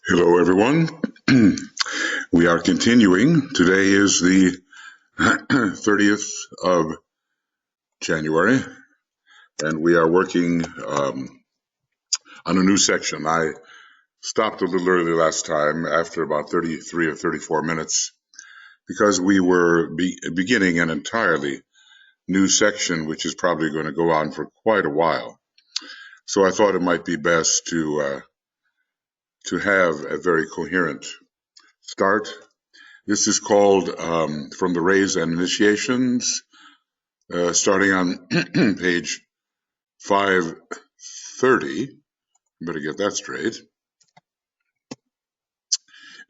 Hello, everyone. We are continuing. Today is the 30th of January, and we are working on a new section. I stopped a little early last time after about 33 or 34 minutes because we were beginning an entirely new section, which is probably going to go on for quite a while. So I thought it might be best to have a very coherent start. This is called From the Rays and Initiations, starting on page 530. Better get that straight.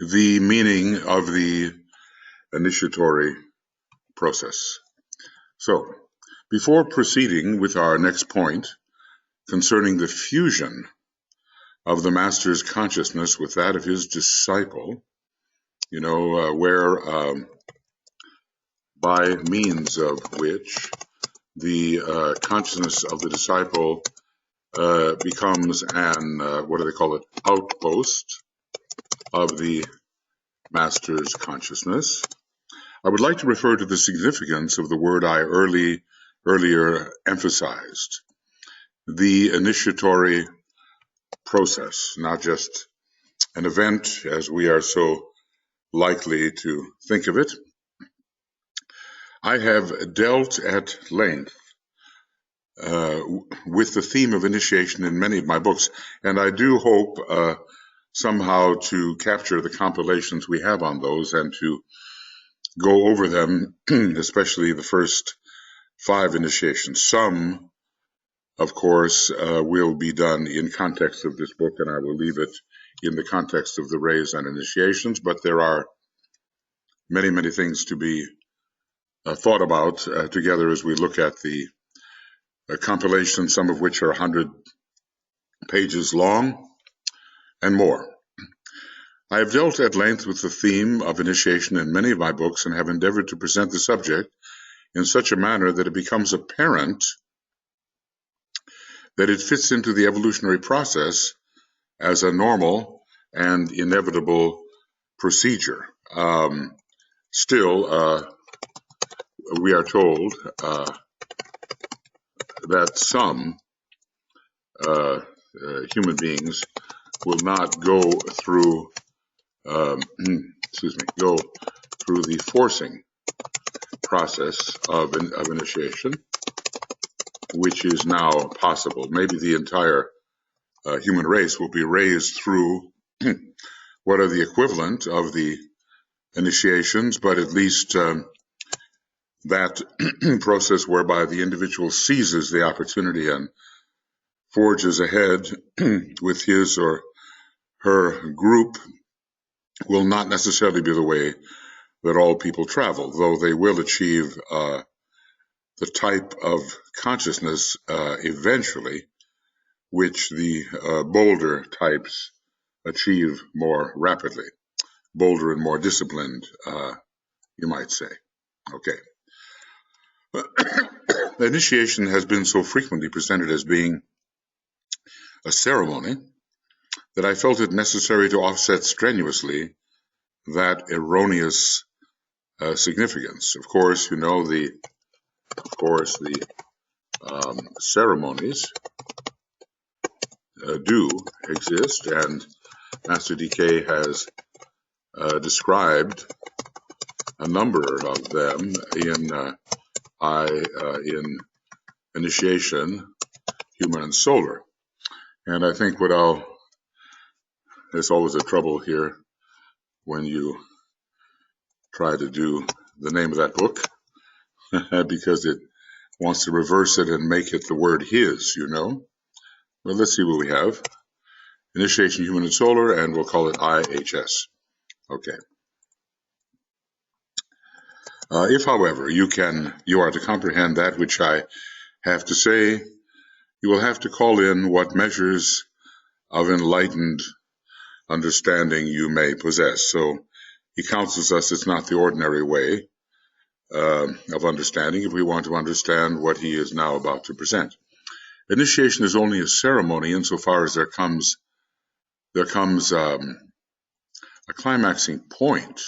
The meaning of the initiatory process. So, before proceeding with our next point concerning the fusion of the master's consciousness with that of his disciple, where by means of which the consciousness of the disciple becomes an, outpost of the master's consciousness. I would like to refer to the significance of the word I earlier emphasized, the initiatory process, not just an event as we are so likely to think of it. I have dealt at length with the theme of initiation in many of my books, and I do hope somehow to capture the compilations we have on those and to go over them, especially the first 5 initiations. Some, of course, will be done in context of this book, and I will leave it in the context of the rays and initiations, but there are many, many things to be thought about together as we look at the compilation, some of which are 100 pages long and more. I have dealt at length with the theme of initiation in many of my books and have endeavored to present the subject in such a manner that it becomes apparent that it fits into the evolutionary process as a normal and inevitable procedure. Still, we are told that some human beings will not go through the forcing process of initiation, which is now possible. Maybe the entire human race will be raised through what are the equivalent of the initiations, but at least that process whereby the individual seizes the opportunity and forges ahead with his or her group will not necessarily be the way that all people travel, though they will achieve the type of consciousness eventually which the bolder types achieve more rapidly. Bolder and more disciplined, you might say. Okay. The initiation has been so frequently presented as being a ceremony that I felt it necessary to offset strenuously that erroneous significance. Of course, the ceremonies do exist, and Master DK has described a number of them in initiation, human and solar. And I think there's always a trouble here when you try to do the name of that book because it wants to reverse it and make it the word his, Well, let's see what we have. Initiation, human and solar, and we'll call it IHS. Okay. If, however, you are to comprehend that which I have to say, you will have to call in what measures of enlightened understanding you may possess. So he counsels us it's not the ordinary way of understanding if we want to understand what he is now about to present. Initiation is only a ceremony insofar as there comes a climaxing point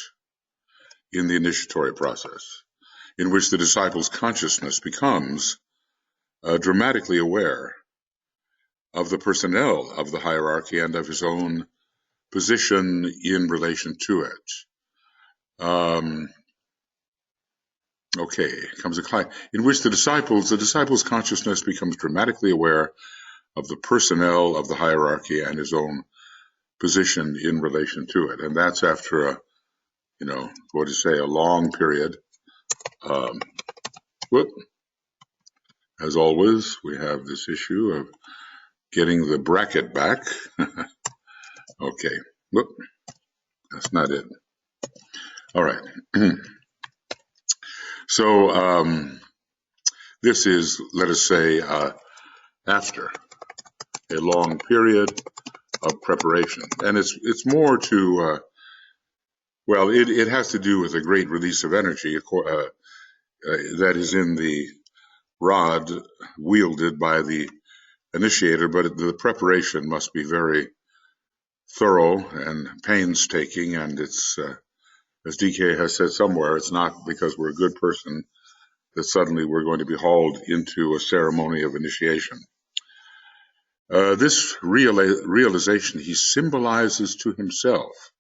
in the initiatory process, in which the disciple's consciousness becomes dramatically aware of the personnel of the hierarchy and of his own position in relation to it. Okay, comes a climax in which the disciple's consciousness becomes dramatically aware of the personnel of the hierarchy and his own position in relation to it, and that's after a, a long period. As always, we have this issue of getting the bracket back. Okay, that's not it. All right. So this is, let us say, after a long period of preparation, and it's more to it has to do with a great release of energy that is in the rod wielded by the initiator, but the preparation must be very thorough and painstaking, and it's as DK has said somewhere, it's not because we're a good person that suddenly we're going to be hauled into a ceremony of initiation. This realization he symbolizes to himself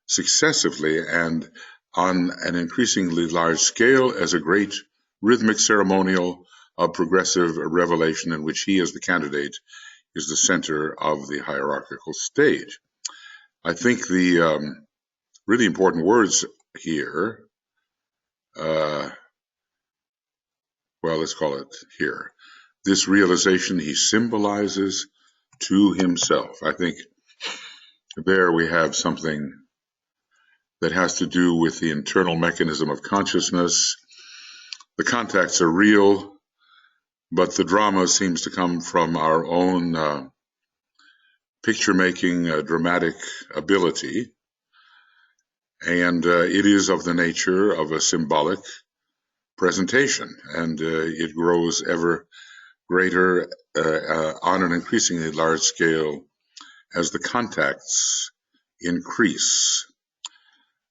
successively and on an increasingly large scale as a great rhythmic ceremonial of progressive revelation in which he, as the candidate, is the center of the hierarchical stage. I think the really important words here, let's call it here, this realization he symbolizes to himself. I think there we have something that has to do with the internal mechanism of consciousness. The contacts are real, but the drama seems to come from our own picture-making dramatic ability, and it is of the nature of a symbolic presentation, and it grows ever greater on an increasingly large scale as the contacts increase.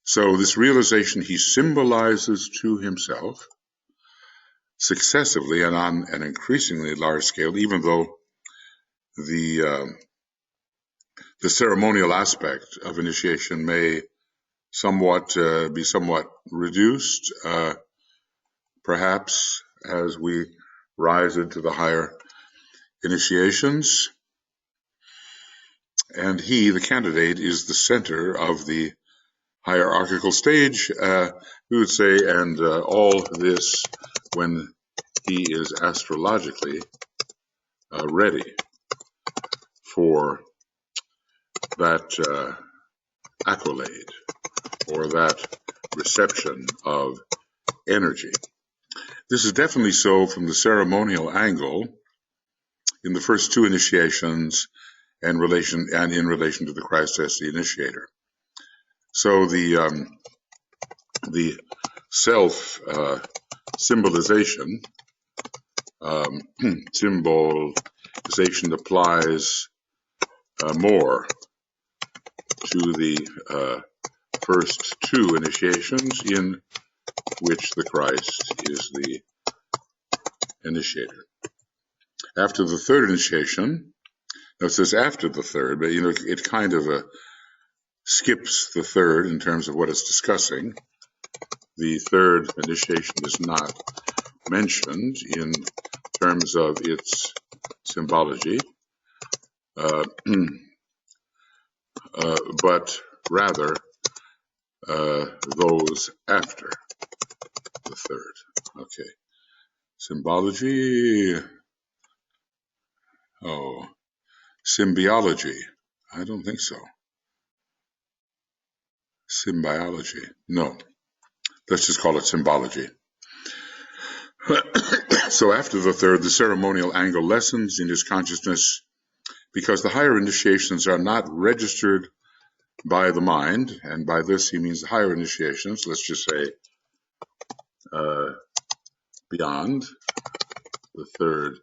So this realization he symbolizes to himself successively and on an increasingly large scale, even though the ceremonial aspect of initiation may be somewhat reduced, perhaps as we rise into the higher initiations. And he, the candidate, is the center of the hierarchical stage, we would say, and all this when he is astrologically ready for that accolade or that reception of energy. This is definitely so from the ceremonial angle in the first two initiations and in relation to the Christ as the initiator. So the self-symbolization, symbolization applies more to the first two initiations in which the Christ is the initiator. After the third initiation, now it says after the third, but it kind of skips the third in terms of what it's discussing. The third initiation is not mentioned in terms of its symbology, but rather those after the third. Okay. Symbology. Oh, symbiology. I don't think so. Symbiology. No. Let's just call it symbology. So after the third, the ceremonial angle lessens in his consciousness because the higher initiations are not registered by the mind, and by this he means the higher initiations, let's just say beyond the third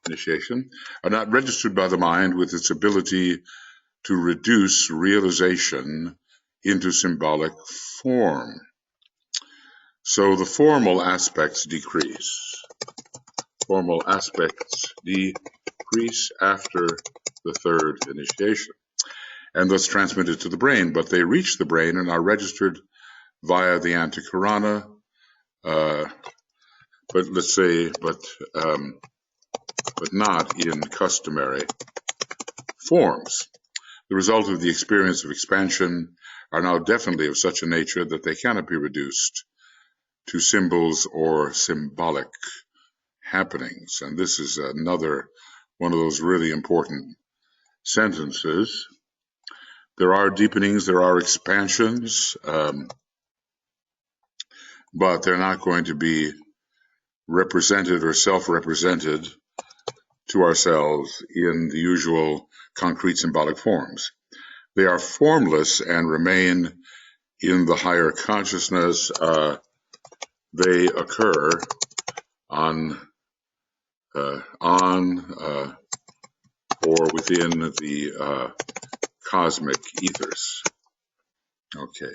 initiation, are not registered by the mind with its ability to reduce realization into symbolic form. So the formal aspects decrease. Formal aspects decrease after the third initiation, and thus transmitted to the brain, but they reach the brain and are registered via the antakarana, but not in customary forms. The result of the experience of expansion are now definitely of such a nature that they cannot be reduced to symbols or symbolic happenings. And this is another one of those really important sentences. There are deepenings, there are expansions, but they're not going to be represented or self-represented to ourselves in the usual concrete symbolic forms. They are formless and remain in the higher consciousness. They occur on or within the cosmic ethers. Okay.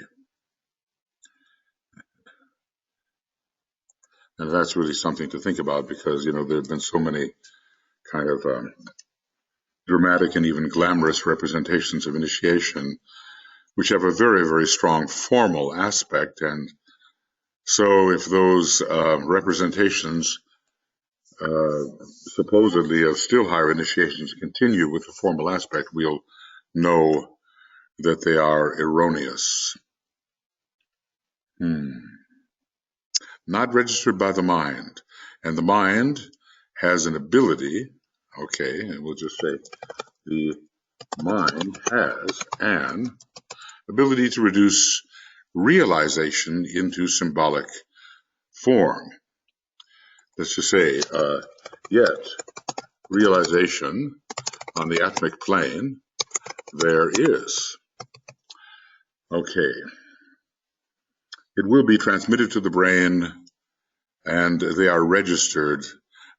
And that's really something to think about because, there have been so many kind of dramatic and even glamorous representations of initiation, which have a very, very strong formal aspect. And so if those representations supposedly of still higher initiations continue with the formal aspect, we'll know that they are erroneous. Not registered by the mind. And the mind has an ability, okay, and we'll just say the mind has an ability to reduce realization into symbolic form. Let's just say, yet realization on the atomic plane there is. Okay. It will be transmitted to the brain, and they are registered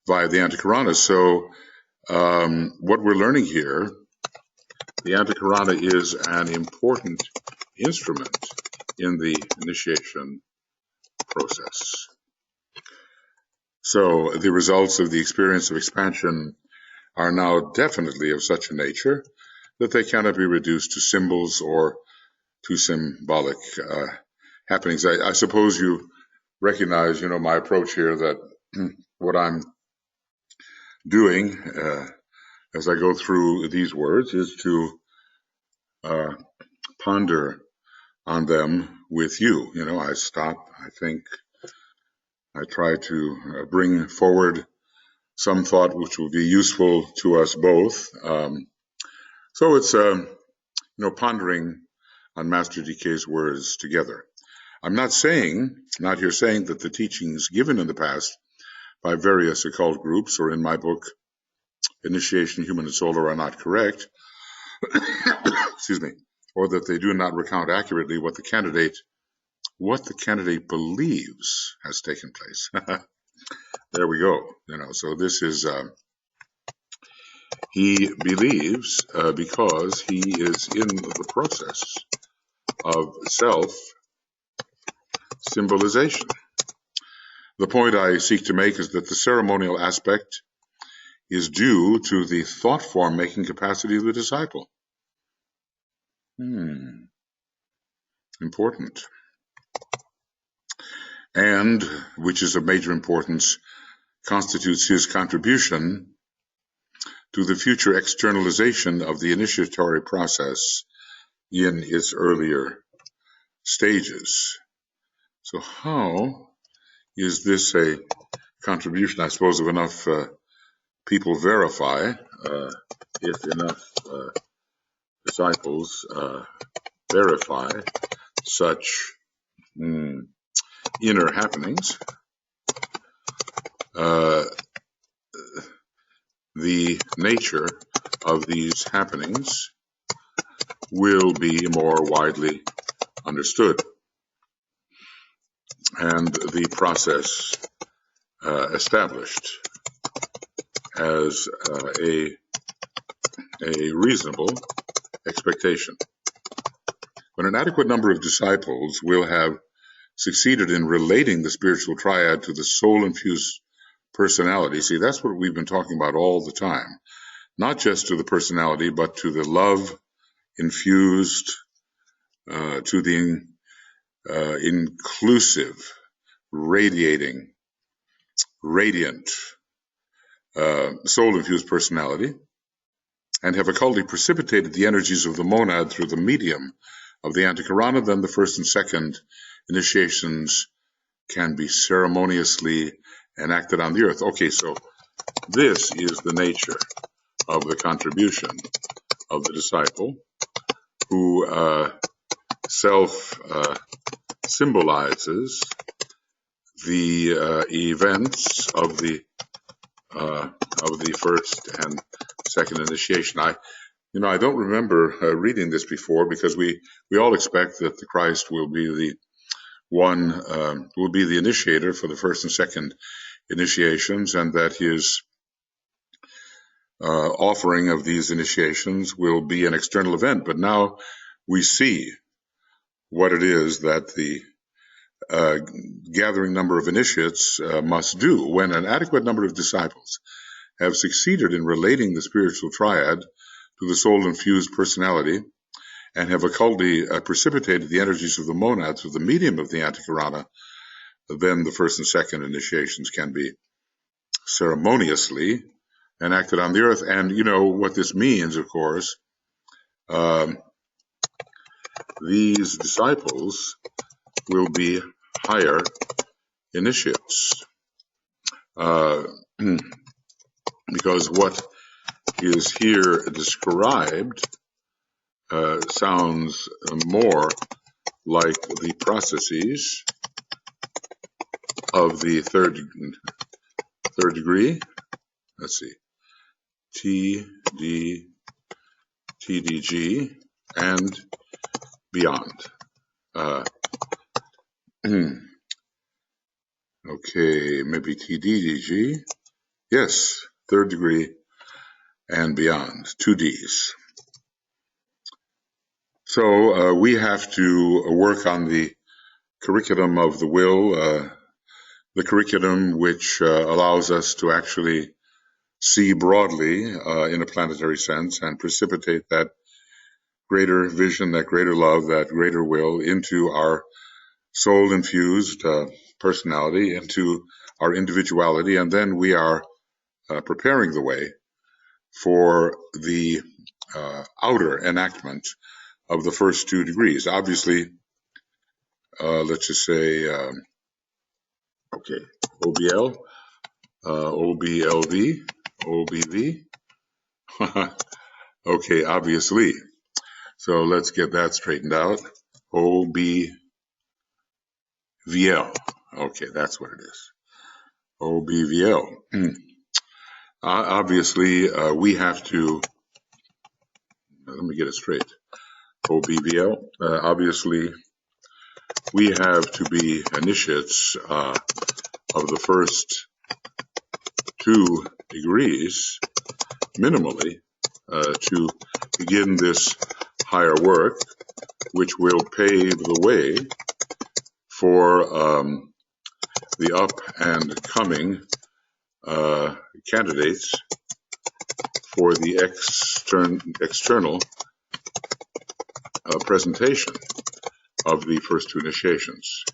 via the antakarana. So what we're learning here, the antakarana is an important instrument in the initiation process. So the results of the experience of expansion are now definitely of such a nature that they cannot be reduced to symbols or to symbolic happenings. I suppose you recognize, my approach here, that what I'm doing as I go through these words is to ponder on them with you. I stop, I think, I try to bring forward some thought which will be useful to us both. So it's, pondering on Master DK's words together. I'm not here saying that the teachings given in the past by various occult groups or in my book, Initiation, Human and Solar, are not correct, excuse me, or that they do not recount accurately what the candidate believes has taken place. There we go. So this is, he believes because he is in the process of self-symbolization. The point I seek to make is that the ceremonial aspect is due to the thought form making capacity of the disciple. Important. And, which is of major importance, constitutes his contribution to the future externalization of the initiatory process in its earlier stages. So how is this a contribution? I suppose if enough people verify, if enough disciples verify such inner happenings, the nature of these happenings will be more widely understood, and the process established as a reasonable expectation. When an adequate number of disciples will have succeeded in relating the spiritual triad to the soul-infused personality, see, that's what we've been talking about all the time, not just to the personality, but to the love infused, to the inclusive, radiating, radiant, soul-infused personality, and have occultly precipitated the energies of the monad through the medium of the antakarana, then the first and second initiations can be ceremoniously enacted on the earth. Okay, so this is the nature of the contribution of the disciple who self-symbolizes the events of the first and second initiation. I don't remember reading this before, because we all expect that the Christ will be the one, will be the initiator for the first and second initiations, and that his offering of these initiations will be an external event. But now we see what it is that the gathering number of initiates must do. When an adequate number of disciples have succeeded in relating the spiritual triad to the soul-infused personality and have occultly precipitated the energies of the monad through the medium of the antakarana, then the first and second initiations can be ceremoniously enacted on the earth. And you know what this means, of course. These disciples will be higher initiates, because what is here described sounds more like the processes of the third degree. Let's see, TD, TDG, and beyond. Okay, maybe TDDG. Yes, third degree and beyond, 2Ds. So we have to work on the curriculum of the will, the curriculum which allows us to actually see broadly in a planetary sense and precipitate that greater vision, that greater love, that greater will into our soul-infused personality, into our individuality, and then we are preparing the way for the outer enactment of the first two degrees. Obviously, let's just say, okay, OBL, OBLV, OBV. Okay, obviously. So let's get that straightened out. OBVL. Okay, that's what it is. OBVL. Obviously, we have to, let me get it straight. OBVL. Obviously, we have to be initiates of the first two degrees, minimally, to begin this higher work, which will pave the way for the up and coming candidates for the external presentation of the first two initiations.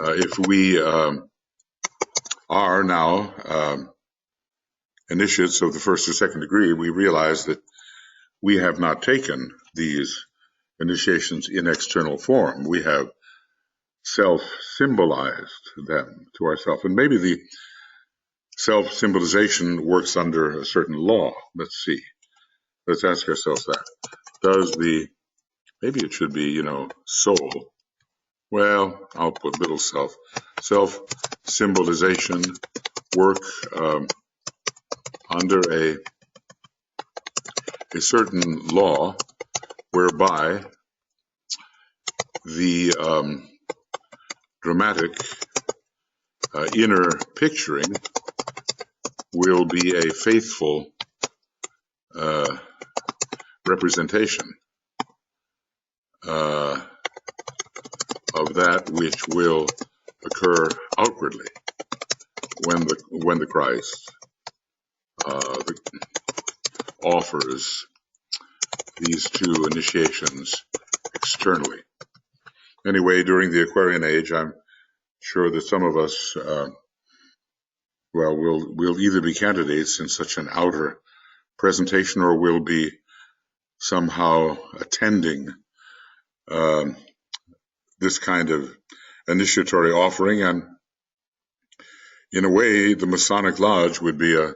If we are now initiates of the first or second degree, we realize that we have not taken these initiations in external form. We have self-symbolized them to ourselves. And maybe the self-symbolization works under a certain law. Let's see. Let's ask ourselves that. Does maybe it should be, soul. Well, I'll put little self. Self-symbolization work under a certain law whereby the dramatic inner picturing will be a faithful representation of that which will occur outwardly when the Christ offers these two initiations externally. Anyway, during the Aquarian Age, I'm sure that some of us, we'll either be candidates in such an outer presentation, or we'll be somehow attending this kind of initiatory offering, and in a way, the Masonic Lodge would be a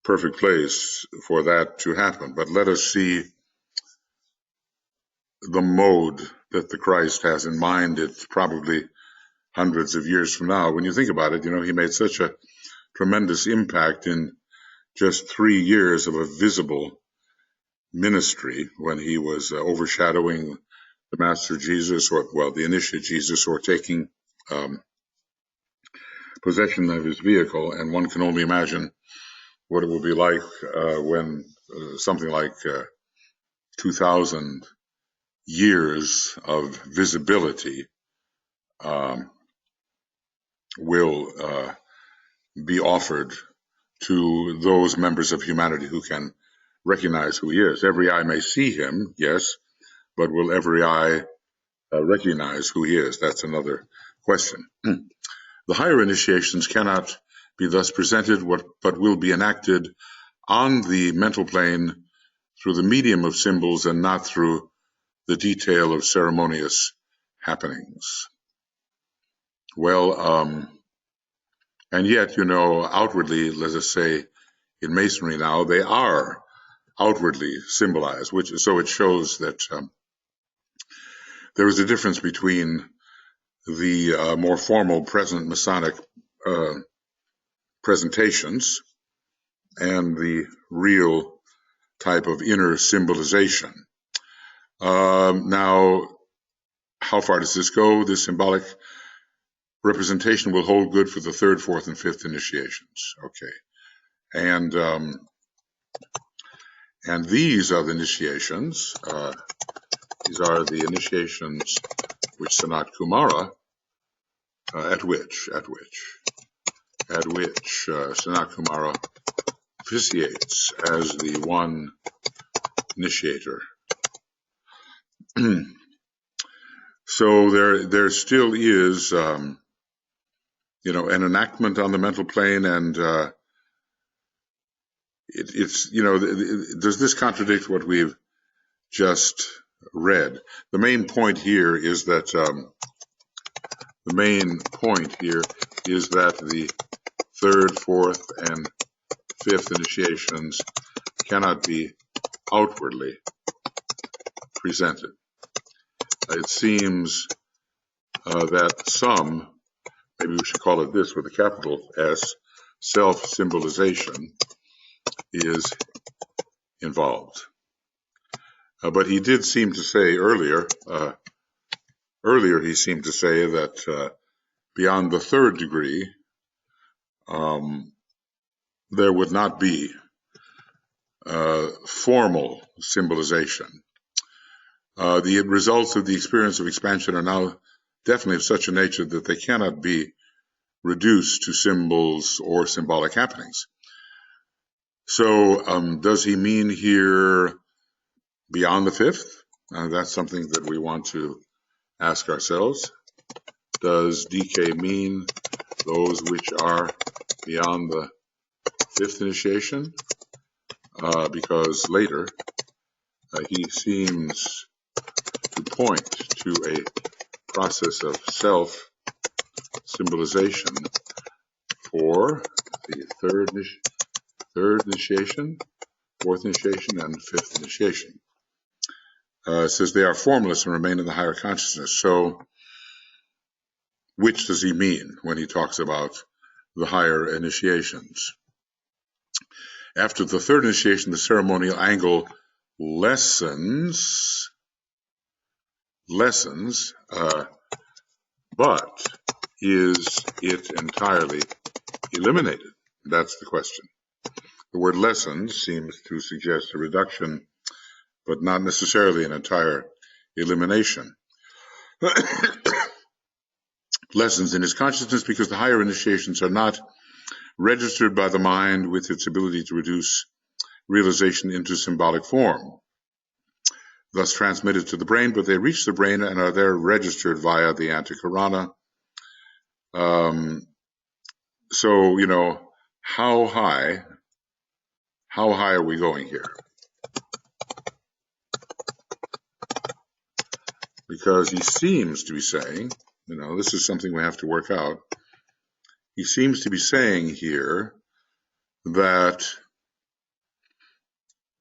perfect place for that to happen. But let us see the mode that the Christ has in mind. It's probably hundreds of years from now. When you think about it, he made such a tremendous impact in just 3 years of a visible ministry when he was overshadowing the Master Jesus, the Initiate Jesus, or taking possession of his vehicle. And one can only imagine what it will be like when something like 2,000 years of visibility will be offered to those members of humanity who can recognize who he is. Every eye may see him, yes, but will every eye recognize who he is? That's another question. The higher initiations cannot be thus presented, but will be enacted on the mental plane through the medium of symbols and not through the detail of ceremonious happenings. Well, and yet, outwardly, let us say, in Masonry now, they are outwardly symbolized, so it shows that there is a difference between the more formal present Masonic presentations and the real type of inner symbolization. Now, how far does this go? This symbolic representation will hold good for the 3rd, 4th, and 5th initiations. Okay, and these are the initiations. These are the initiations which Sanat Kumara, at which Sanat Kumara officiates as the one initiator. So there still is, an enactment on the mental plane, and does this contradict what we've just read? The main point here is that the 3rd, 4th, and 5th initiations cannot be outwardly presented. It seems that some, maybe we should call it this with a capital S, self-symbolization is involved. But he did seem to say earlier he seemed to say that beyond the 3rd degree, there would not be formal symbolization. The results of the experience of expansion are now definitely of such a nature that they cannot be reduced to symbols or symbolic happenings. So does he mean here beyond the 5th? That's something that we want to ask ourselves. Does DK mean those which are beyond the 5th initiation? Because later he seems to point to a process of self-symbolization for the 3rd initiation, 4th initiation, and 5th initiation. It says they are formless and remain in the higher consciousness. So which does he mean when he talks about the higher initiations? After the 3rd initiation, the ceremonial angle lessens, but is it entirely eliminated? That's the question. The word lessens seems to suggest a reduction, but not necessarily an entire elimination. Lessons in his consciousness, because the higher initiations are not registered by the mind with its ability to reduce realization into symbolic form, thus transmitted to the brain, but they reach the brain and are there registered via the antakarana. So, you know, how high are we going here? Because he seems to be saying, you know, this is something we have to work out. He seems to be saying here that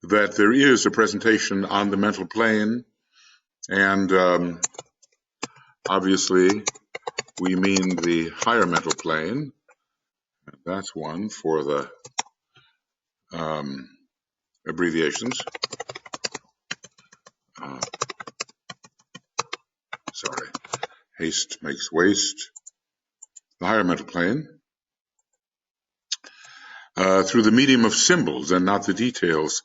there is a presentation on the mental plane, and obviously we mean the higher mental plane. That's one for the abbreviations. Sorry, haste makes waste. The higher mental plane, through the medium of symbols and not the details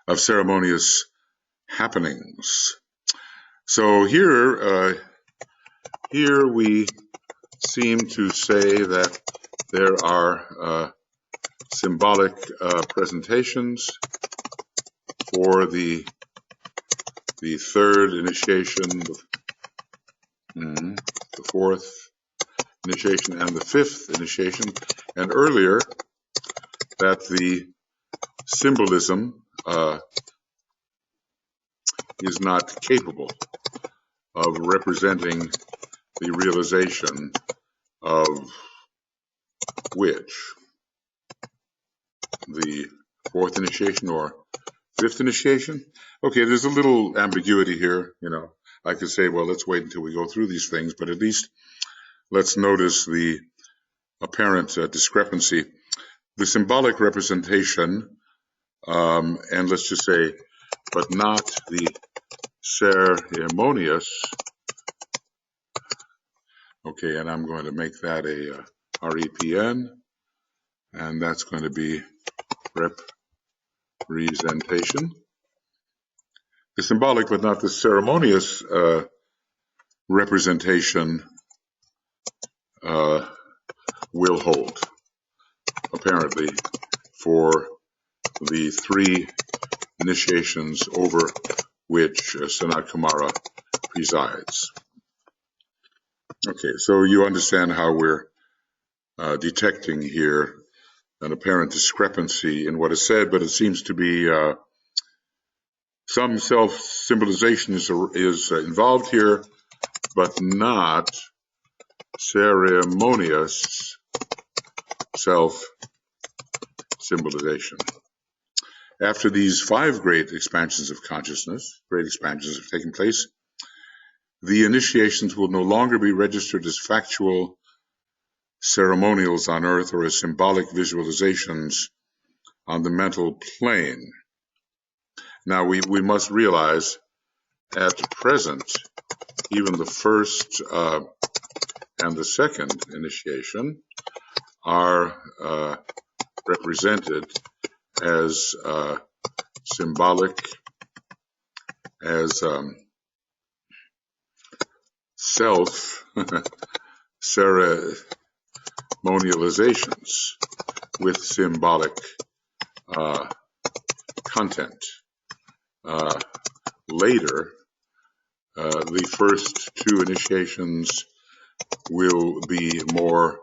of ceremonious happenings. So here we seem to say that there are symbolic presentations for the third initiation, the fourth initiation, and the fifth initiation, and earlier that the symbolism is not capable of representing the realization of which? The fourth initiation or fifth initiation? Okay, there's a little ambiguity here. You know, I could say, well, let's wait until we go through these things, but at least let's notice the apparent discrepancy. The symbolic representation, and let's just say, but not the ceremonious. Okay, and I'm going to make that a REPN, and that's going to be representation. The symbolic but not the ceremonious representation will hold, apparently, for the three initiations over which Sanat Kumara presides. Okay, so you understand how we're detecting here an apparent discrepancy in what is said, but it seems to be some self-symbolization is involved here, but not ceremonious self-symbolization. After these 5 great expansions of consciousness, great expansions have taken place, the initiations will no longer be registered as factual ceremonials on earth or as symbolic visualizations on the mental plane. Now, we must realize at present, even the first and the second initiation are represented as symbolic, as self-ceremonializations with symbolic content. Later, the first 2 initiations will be more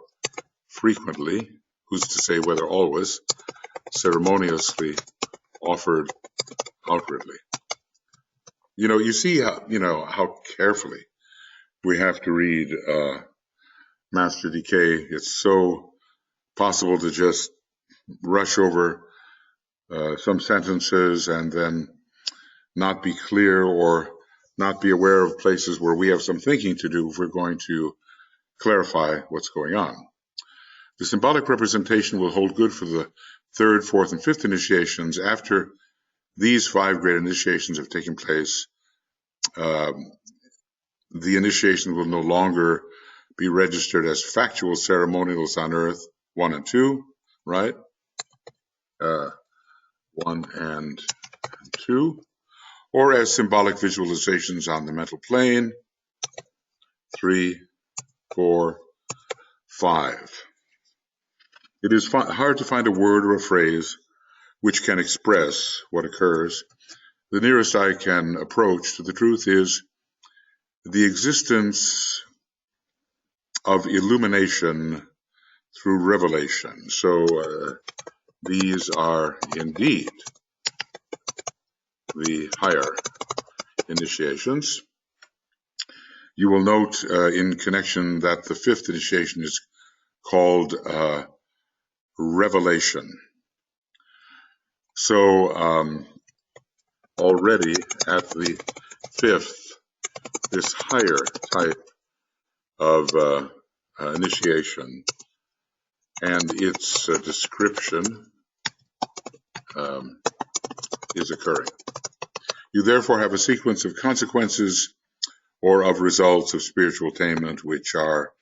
frequently, who's to say whether always, ceremoniously offered outwardly. You know, you see how carefully we have to read Master Decay. It's so possible to just rush over some sentences and then not be clear or not be aware of places where we have some thinking to do if we're going to clarify what's going on. The symbolic representation will hold good for the 3rd, 4th, and 5th initiations. After these 5 great initiations have taken place, the initiation will no longer be registered as factual ceremonials on earth, 1 and 2, right? 1 and 2, or as symbolic visualizations on the mental plane. 3, 4, 5. It is hard to find a word or a phrase which can express what occurs. The nearest I can approach to the truth is the existence of illumination through revelation. So these are indeed the higher initiations. You will note in connection that the fifth initiation is called revelation. So already at the fifth, this higher type of initiation and its description is occurring. You therefore have a sequence of consequences or of results of spiritual attainment which are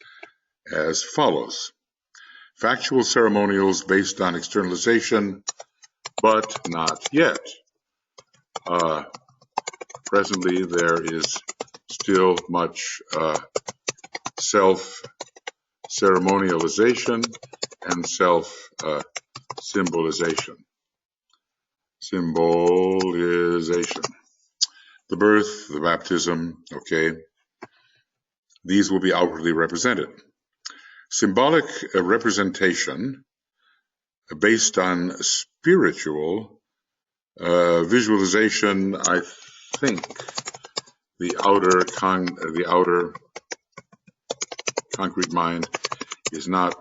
as follows. Factual ceremonials based on externalization, but not yet. Presently, there is still much self-ceremonialization and self-symbolization. Symbolization. The birth, the baptism, okay, these will be outwardly represented. Symbolic representation based on spiritual visualization, I think the outer concrete mind is not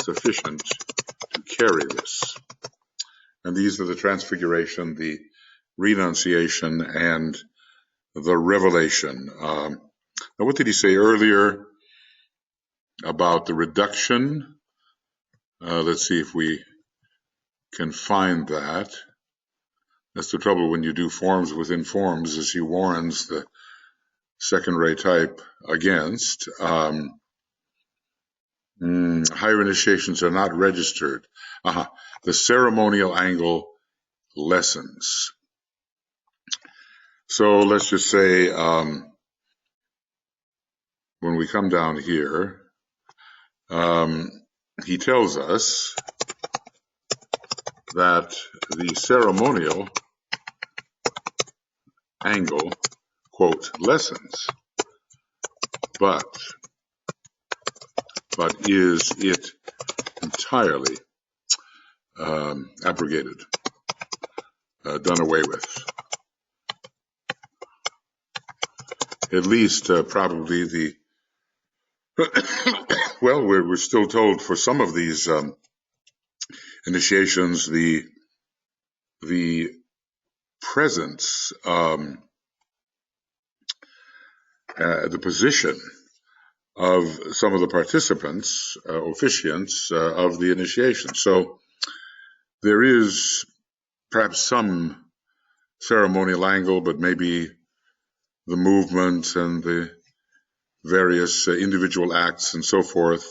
sufficient to carry this. And these are the transfiguration, the renunciation, and the revelation. Now, what did he say earlier about the reduction? Let's see if we can find that. That's the trouble when you do forms within forms, as he warns the second-ray type against. Higher initiations are not registered. The ceremonial angle lessens. So let's just say when we come down here, he tells us that the ceremonial angle, quote, lessens, but is it entirely abrogated, done away with? At least probably the well, we're still told for some of these initiations the presence, the position of some of the participants, officiants of the initiation. So there is perhaps some ceremonial angle, but maybe the movement and the various individual acts and so forth,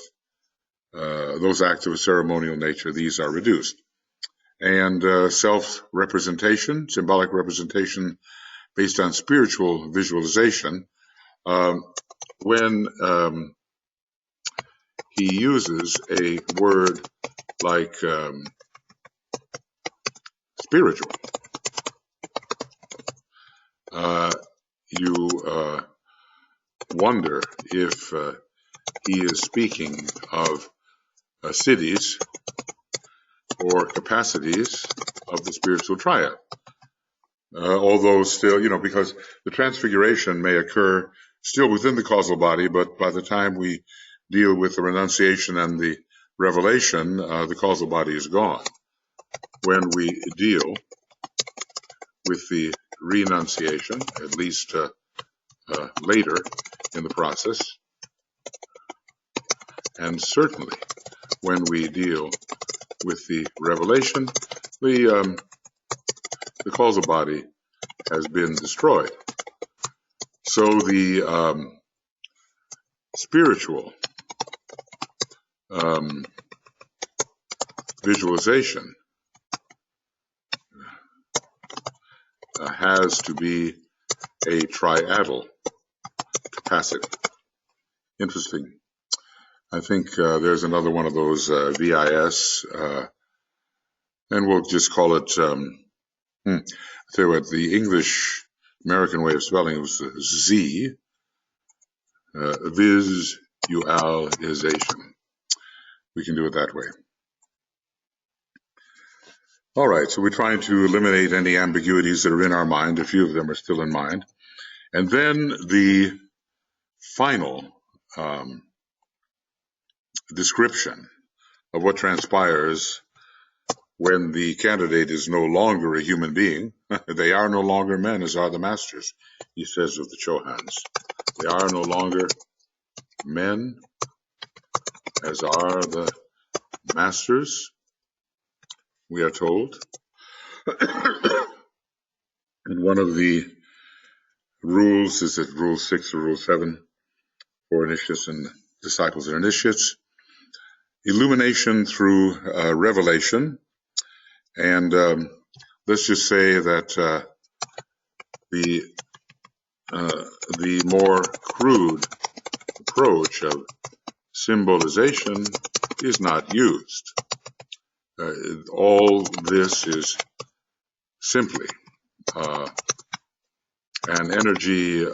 those acts of a ceremonial nature, these are reduced. And self-representation, symbolic representation based on spiritual visualization, when he uses a word like spiritual, you wonder if he is speaking of cities or capacities of the spiritual triad. Although still, because the transfiguration may occur still within the causal body, but by the time we deal with the renunciation and the revelation, the causal body is gone. When we deal with the renunciation, at least later in the process, and certainly when we deal with the revelation, the causal body has been destroyed. So the spiritual visualization has to be a triadal capacity. Interesting. I think there's another one of those VIS, and we'll just call it, I'll tell you what, the English American way of spelling was Z, visualization. We can do it that way. All right, so we're trying to eliminate any ambiguities that are in our mind. A few of them are still in mind. And then the final description of what transpires when the candidate is no longer a human being. They are no longer men, as are the masters, he says of the Chohans. They are no longer men, as are the masters, we are told. And one of the rules, is it Rule 6 or Rule 7 for initiates and disciples and initiates? Illumination through revelation. And let's just say that the more crude approach of symbolization is not used. All this is simply an energy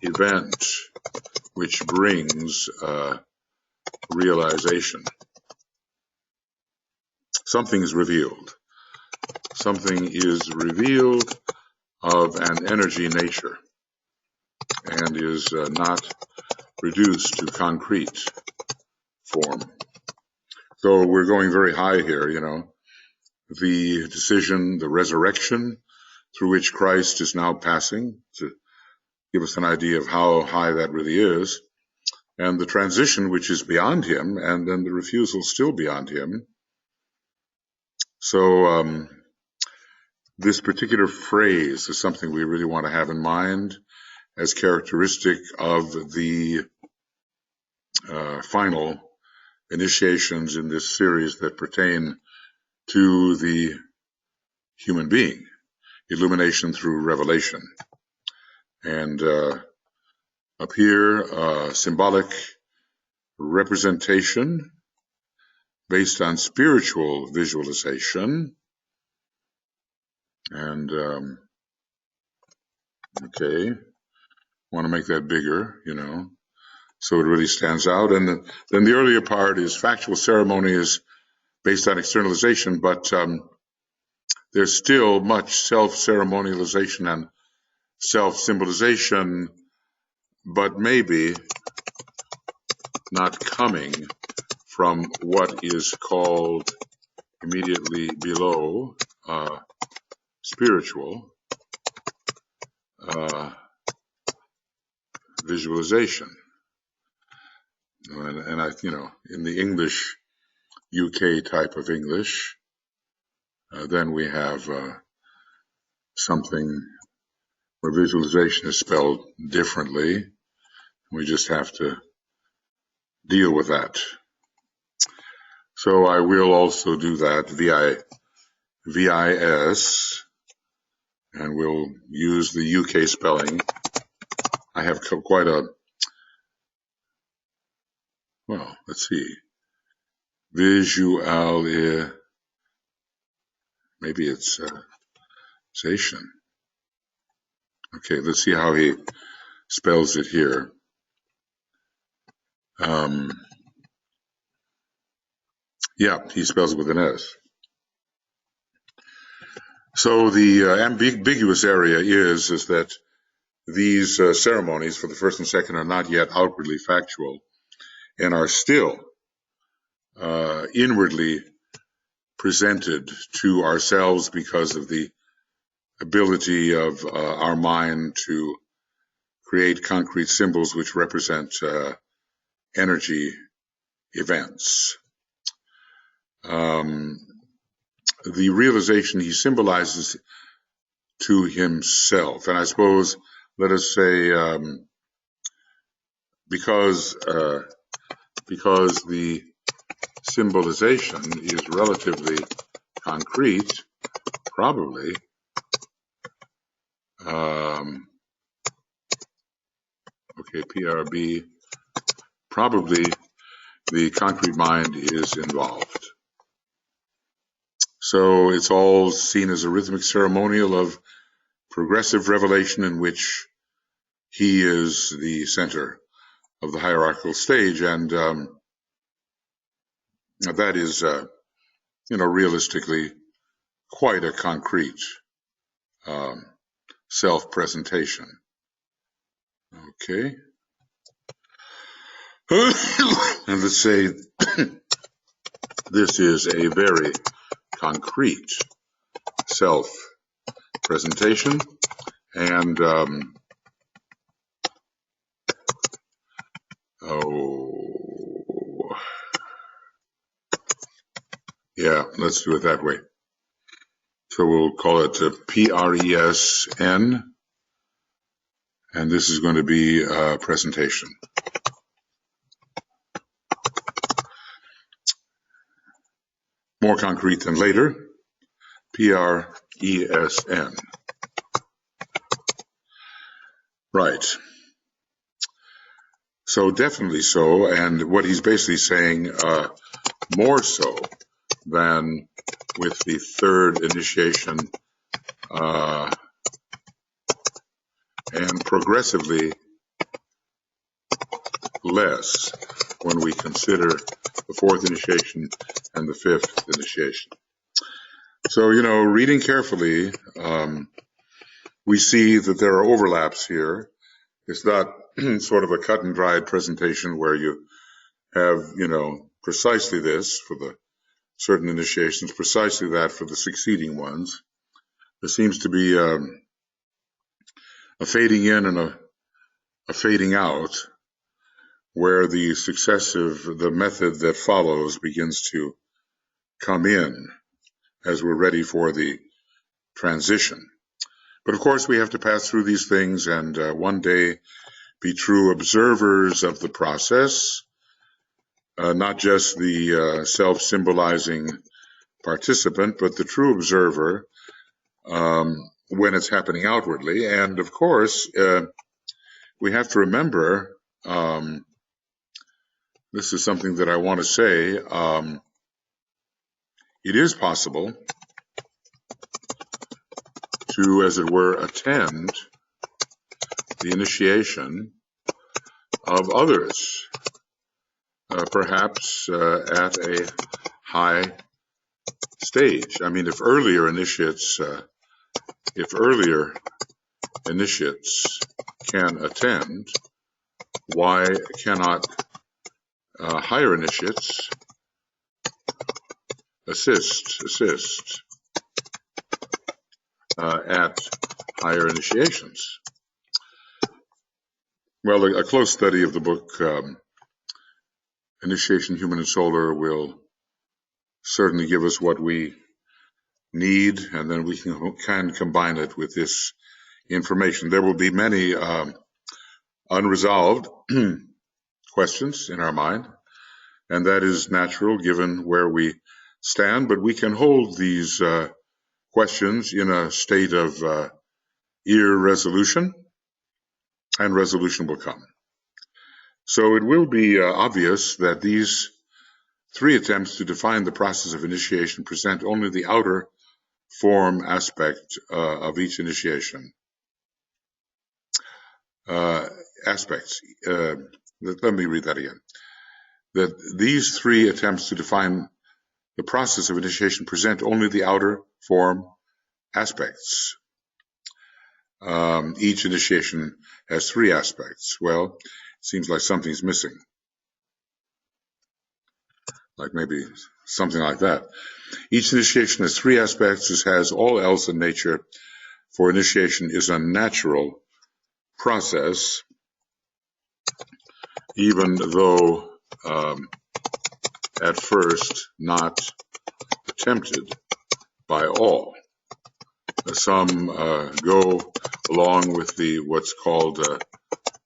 event which brings realization. Something is revealed. Something is revealed of an energy nature and is not reduced to concrete form. So we're going very high here, you know. The decision, the resurrection through which Christ is now passing, to give us an idea of how high that really is, and the transition which is beyond him, and then the refusal still beyond him. So this particular phrase is something we really want to have in mind as characteristic of the final initiations in this series that pertain to the human being, illumination through revelation. And up here, symbolic representation based on spiritual visualization. And, okay, want to make that bigger, you know, so it really stands out. And then the earlier part is factual ceremony is based on externalization, but there's still much self-ceremonialization and self-symbolization, but maybe not coming from what is called immediately below spiritual visualization. And I, you know, in the English, UK type of English, then we have something where visualization is spelled differently. We just have to deal with that. So I will also do that, VIS, and we'll use the UK spelling. I have quite a, well, let's see, visual, maybe it's zation. Okay, let's see how he spells it here. Yeah, he spells it with an S. So the ambiguous area is that these ceremonies for the first and second are not yet outwardly factual and are still inwardly presented to ourselves because of the ability of our mind to create concrete symbols which represent energy events. The realization he symbolizes to himself, and I suppose, let us say, because the symbolization is relatively concrete, probably okay, PRB, probably the concrete mind is involved. So it's all seen as a rhythmic ceremonial of progressive revelation in which he is the center of the hierarchical stage, and that is, realistically quite a concrete self-presentation. Okay. And let's say this is a very concrete self-presentation, and let's do it that way. So we'll call it PRESN, and this is going to be a presentation. More concrete than later, PRESN. Right. So definitely so, and what he's basically saying, more so than with the third initiation, and progressively less when we consider the fourth initiation and the fifth initiation. So, reading carefully, we see that there are overlaps here. It's not sort of a cut and dried presentation where you have, precisely this for the certain initiations, precisely that for the succeeding ones. There seems to be a fading in and a fading out, where the method that follows begins to come in as we're ready for the transition. But of course, we have to pass through these things and one day be true observers of the process, not just the self-symbolizing participant, but the true observer when it's happening outwardly. And of course, we have to remember, this is something that I want to say, it is possible to, as it were, attend the initiation of others, perhaps at a high stage. I mean, if earlier initiates can attend, why cannot higher initiates assist at higher initiations? Well, a close study of the book Initiation, Human and Solar will certainly give us what we need, and then we can combine it with this information. There will be many unresolved questions in our mind, and that is natural given where we stand, but we can hold these questions in a state of irresolution, and resolution will come. So it will be obvious that these three attempts to define the process of initiation present only the outer form aspect of each initiation. Aspects. Let me read that again. That these three attempts to define the process of initiation present only the outer form aspects. Each initiation has three aspects. Well, it seems like something's missing. Like maybe something like that. Each initiation has three aspects, as has all else in nature, for initiation is a natural process, even though at first not attempted by all. Some go along with what's called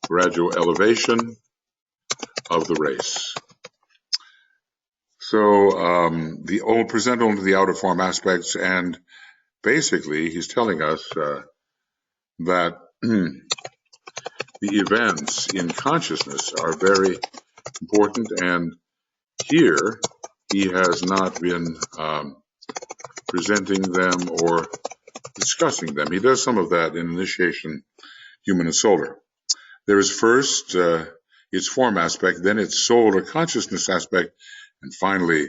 gradual elevation of the race. So present only the outer form aspects, and basically he's telling us that the events in consciousness are very important, and here he has not been presenting them or discussing them. He does some of that in Initiation, Human and Solar. There is first its form aspect, then its soul or consciousness aspect, and finally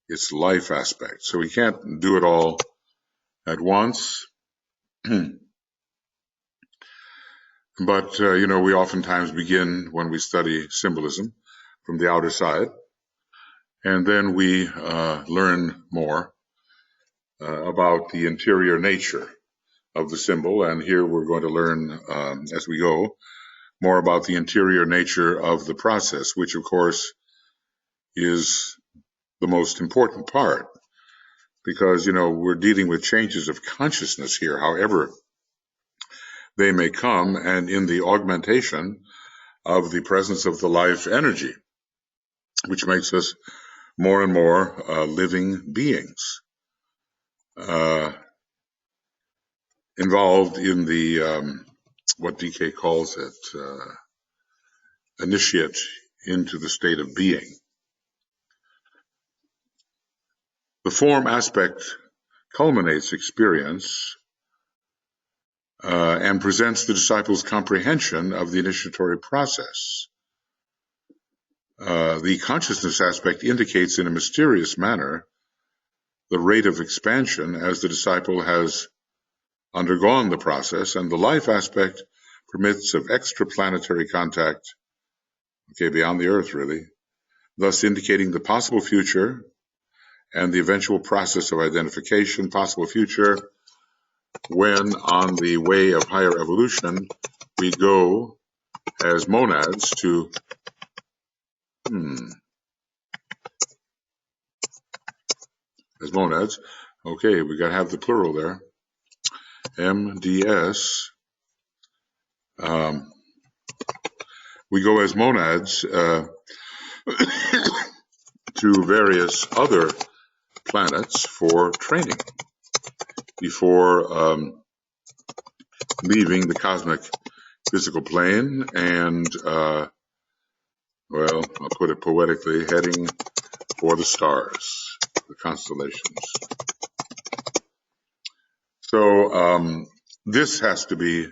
its life aspect. So we can't do it all at once. But, we oftentimes begin when we study symbolism from the outer side, and then we learn more about the interior nature of the symbol. And here we're going to learn, as we go, more about the interior nature of the process, which, of course, is the most important part, because, we're dealing with changes of consciousness here, however they may come, and in the augmentation of the presence of the life energy, which makes us more and more living beings, involved in the, what DK calls it, initiate into the state of being. The form aspect culminates experience and presents the disciple's comprehension of the initiatory process. The consciousness aspect indicates in a mysterious manner the rate of expansion as the disciple has undergone the process, and the life aspect permits of extraplanetary contact, beyond the earth really, thus indicating the possible future and the eventual process of identification, possible future, when on the way of higher evolution, we go as monads to, as monads, we got to have the plural there, MDS, we go as monads to various other planets for training before leaving the cosmic physical plane and, I'll put it poetically, heading for the stars, the constellations. So this has to be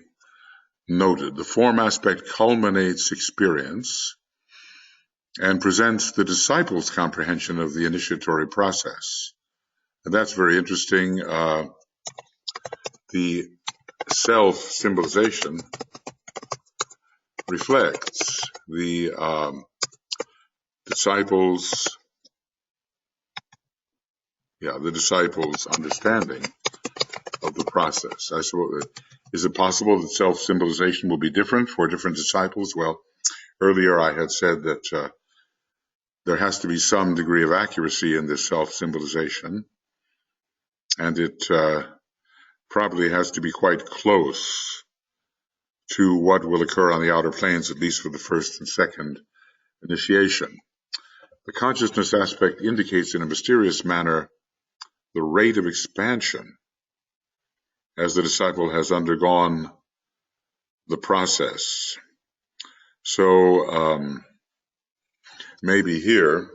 noted. The form aspect culminates experience and presents the disciple's comprehension of the initiatory process. And that's very interesting. The self-symbolization reflects the disciples' understanding of the process. I suppose, is it possible that self-symbolization will be different for different disciples? Well, earlier I had said that there has to be some degree of accuracy in this self-symbolization, and it probably has to be quite close to what will occur on the outer planes, at least for the first and second initiation. The consciousness aspect indicates in a mysterious manner the rate of expansion as the disciple has undergone the process. So maybe here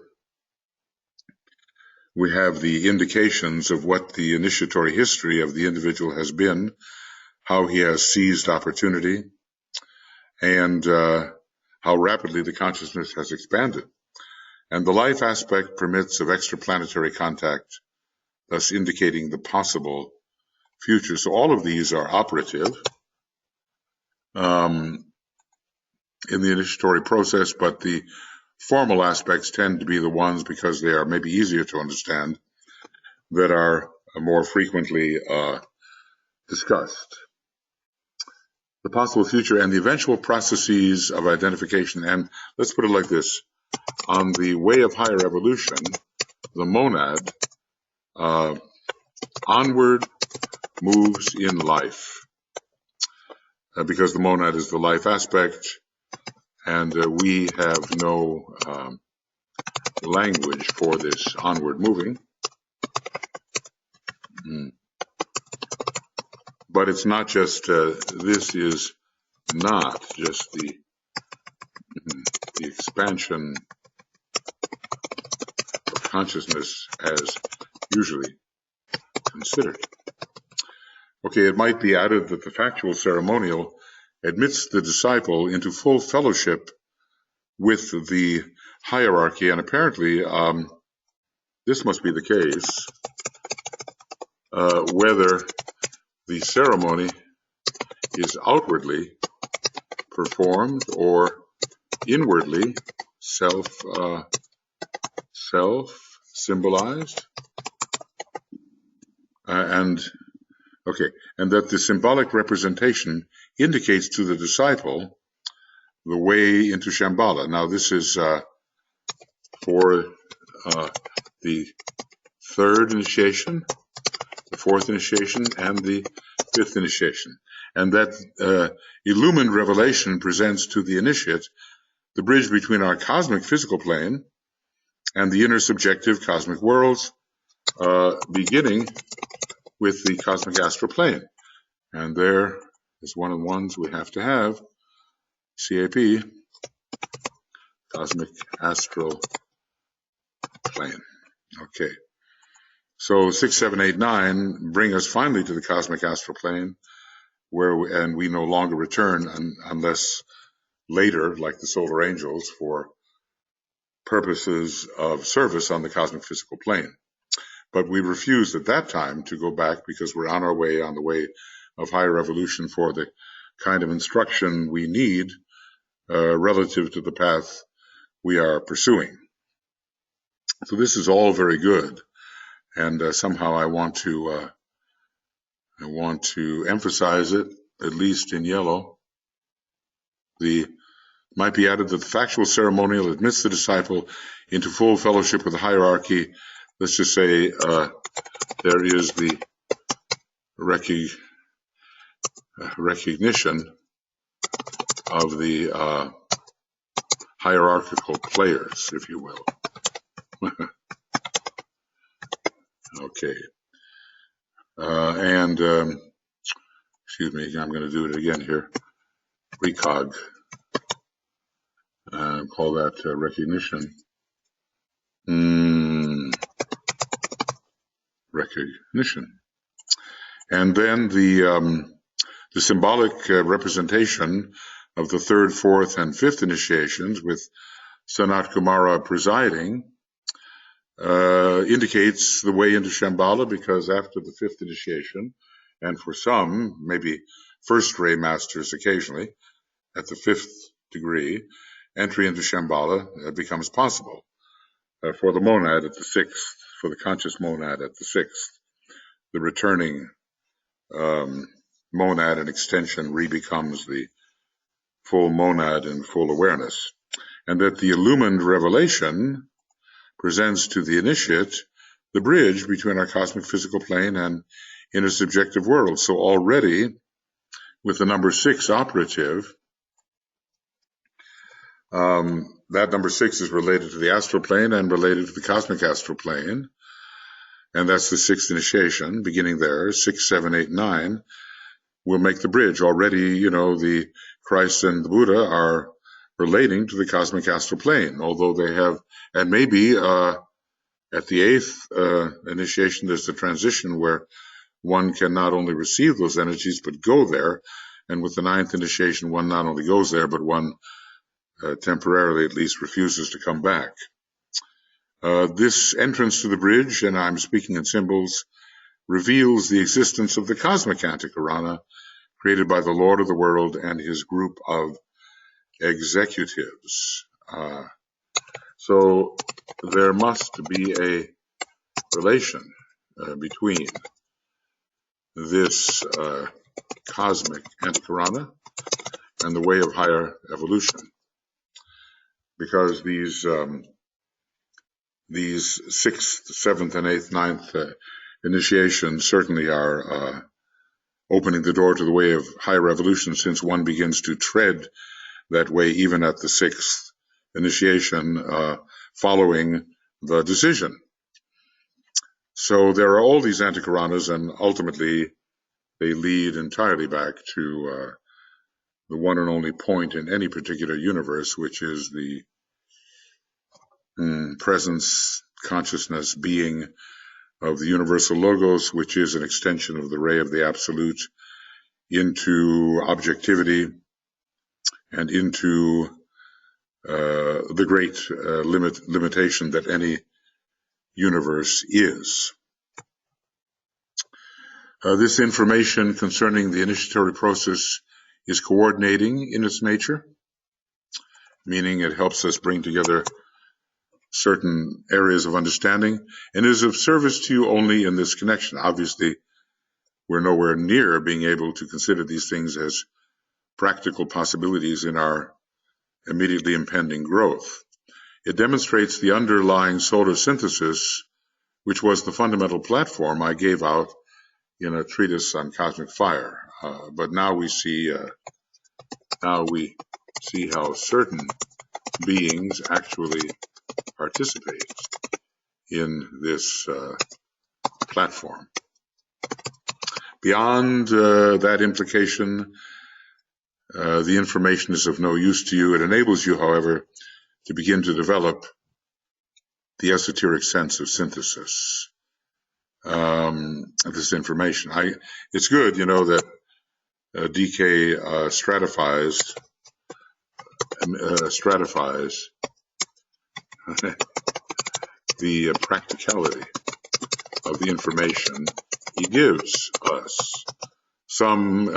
we have the indications of what the initiatory history of the individual has been, how he has seized opportunity, and how rapidly the consciousness has expanded. And the life aspect permits of extraplanetary contact, thus indicating the possible future. So all of these are operative in the initiatory process, but the formal aspects tend to be the ones, because they are maybe easier to understand, that are more frequently discussed. The possible future and the eventual processes of identification. And let's put it like this. On the way of higher evolution, the monad onward moves in life, because the monad is the life aspect, and we have no language for this onward moving. But it's not just, this is not just the expansion of consciousness as usually considered. Okay, it might be added that the factual ceremonial admits the disciple into full fellowship with the hierarchy, and apparently this must be the case whether the ceremony is outwardly performed or inwardly self-symbolized, and that the symbolic representation indicates to the disciple the way into Shambhala. Now, this is for the third initiation, the fourth initiation, and the fifth initiation, and that illumined revelation presents to the initiate the bridge between our cosmic physical plane and the inner subjective cosmic worlds, beginning with the cosmic astral plane. And there is one of the ones we have to have, CAP, cosmic astral plane. Okay. So 6, 7, 8, 9 bring us finally to the cosmic astral plane, and we no longer return unless later, like the solar angels, for purposes of service on the cosmic physical plane. But we refused at that time to go back because we're on the way of higher evolution for the kind of instruction we need relative to the path we are pursuing. So this is all very good, and somehow I want to emphasize it, at least in yellow. Might be added that the factual ceremonial admits the disciple into full fellowship with the hierarchy. Let's just say there is the recognition of the hierarchical players, if you will. Okay. Excuse me, I'm going to do it again here. Recog. Call that recognition. Recognition. And then the symbolic representation of the third, fourth, and fifth initiations, with Sanat Kumara presiding, indicates the way into Shambhala, because after the fifth initiation, and for some, maybe first ray masters occasionally, at the fifth degree, entry into Shambhala becomes possible. For the monad at the sixth, for the conscious monad at the sixth, the returning monad and extension re-becomes the full monad in full awareness. And that the illumined revelation presents to the initiate the bridge between our cosmic physical plane and inner subjective world. So already, with the number 6 operative, that number 6 is related to the astral plane and related to the cosmic astral plane. And that's the sixth initiation, beginning there. 6, 7, 8, 9 will make the bridge. Already, the Christ and the Buddha are relating to the cosmic astral plane, although they have, and maybe at the eighth initiation, there's the transition where one can not only receive those energies, but go there. And with the ninth initiation, one not only goes there, but one temporarily at least refuses to come back. This entrance to the bridge, and I'm speaking in symbols, reveals the existence of the cosmic antakarana created by the Lord of the world and his group of executives. So there must be a relation between this cosmic antakarana and the way of higher evolution, because these 6th, 7th, and 8th, 9th initiations certainly are opening the door to the way of higher evolution, since one begins to tread that way even at the 6th initiation following the decision. So there are all these antakaranas, and ultimately they lead entirely back to the one and only point in any particular universe, which is the presence, consciousness, being of the universal logos, which is an extension of the ray of the absolute into objectivity and into the great limitation that any universe is. This information concerning the initiatory process is coordinating in its nature, meaning it helps us bring together certain areas of understanding and is of service to you only in this connection. Obviously, we're nowhere near being able to consider these things as practical possibilities in our immediately impending growth. It demonstrates the underlying solar synthesis, which was the fundamental platform I gave out in a treatise on cosmic fire. But now we see how certain beings actually participate in this platform. Beyond that implication, the information is of no use to you. It enables you, however, to begin to develop the esoteric sense of synthesis. This information. It's good, that DK stratifies the practicality of the information he gives us. Some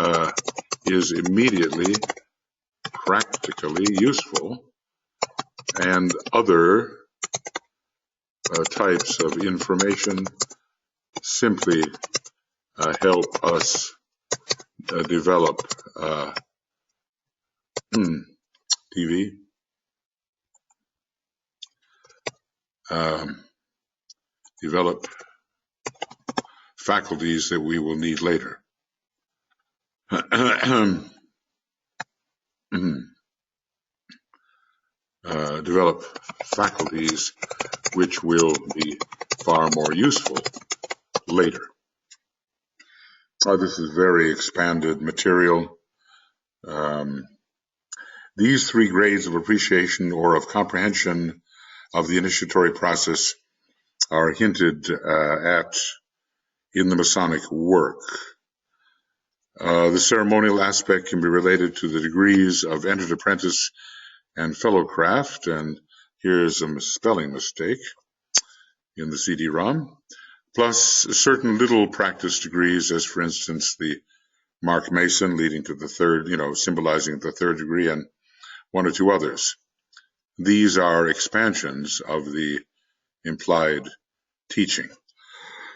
is immediately practically useful, and other types of information simply help us develop TV. Develop faculties that we will need later. Develop faculties which will be far more useful later. This is very expanded material. These three grades of appreciation or of comprehension of the initiatory process are hinted at in the Masonic work. The ceremonial aspect can be related to the degrees of entered apprentice and fellowcraft, and here's a spelling mistake in the CD-ROM, plus certain little practice degrees, as for instance the Mark Mason leading to the third, symbolizing the third degree, and one or two others. These are expansions of the implied teaching.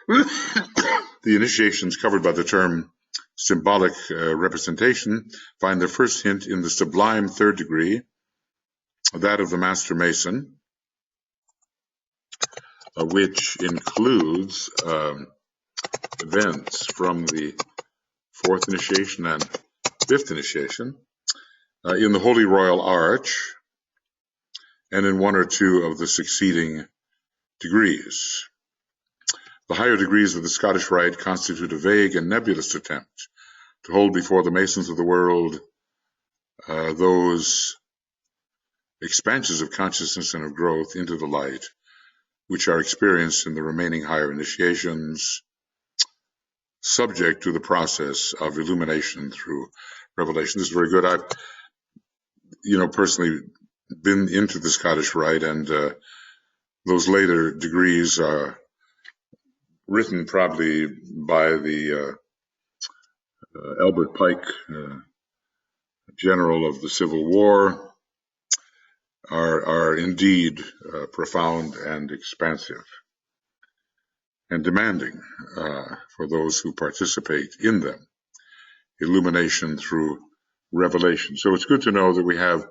The initiations covered by the term symbolic representation find their first hint in the sublime third degree, that of the Master Mason, which includes events from the fourth initiation and fifth initiation, in the Holy Royal Arch, and in one or two of the succeeding degrees. The higher degrees of the Scottish Rite constitute a vague and nebulous attempt to hold before the Masons of the world those expansions of consciousness and of growth into the light, which are experienced in the remaining higher initiations, subject to the process of illumination through revelation. This is very good. I've, personally been into the Scottish Rite, and those later degrees are written probably by the Albert Pike, general of the Civil War, are indeed profound and expansive and demanding for those who participate in them. Illumination through revelation. So it's good to know that we have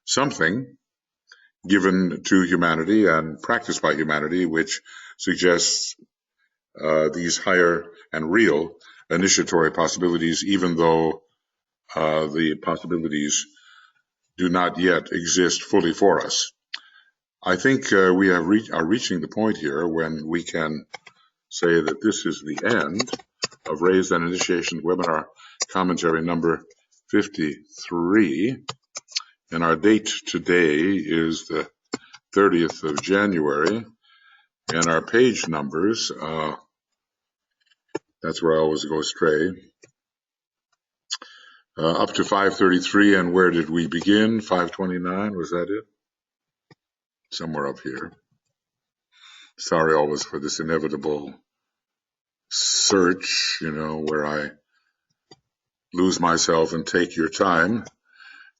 something given to humanity and practiced by humanity which suggests these higher and real initiatory possibilities, even though the possibilities do not yet exist fully for us. I think we are reaching the point here when we can say that this is the end of Raised on Initiation webinar commentary number 53. And our date today is the 30th of January. And our page numbers, that's where I always go astray. Up to 533, and where did we begin? 529, was that it? Somewhere up here. Sorry always for this inevitable search, where I lose myself and take your time.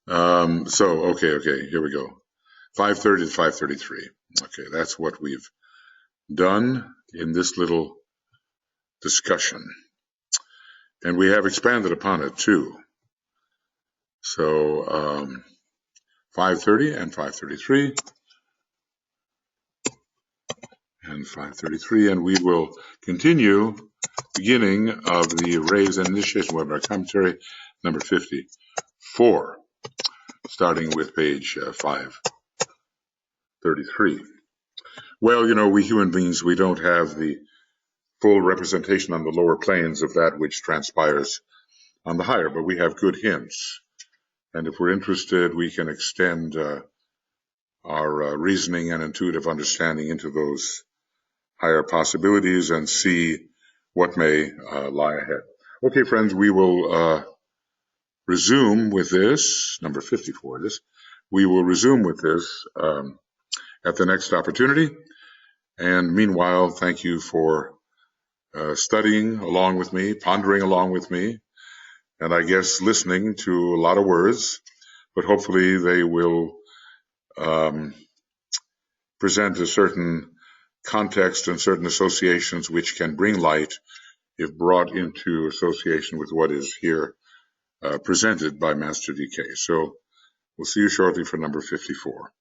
Okay, here we go. 530 to 533. Okay, that's what we've done in this little discussion. And we have expanded upon it too. So 530 and 533 and 533, and we will continue beginning of the Raise and Initiation webinar commentary number 54, starting with page 533. Well, we human beings, we don't have the full representation on the lower planes of that which transpires on the higher, but we have good hints. And if we're interested, we can extend our reasoning and intuitive understanding into those higher possibilities and see what may lie ahead. Okay, friends, we will resume with this, number 54 this. We will resume with this at the next opportunity. And meanwhile, thank you for studying along with me, pondering along with me, and I guess listening to a lot of words, but hopefully they will present a certain context and certain associations which can bring light if brought into association with what is here presented by Master DK. So we'll see you shortly for number 54.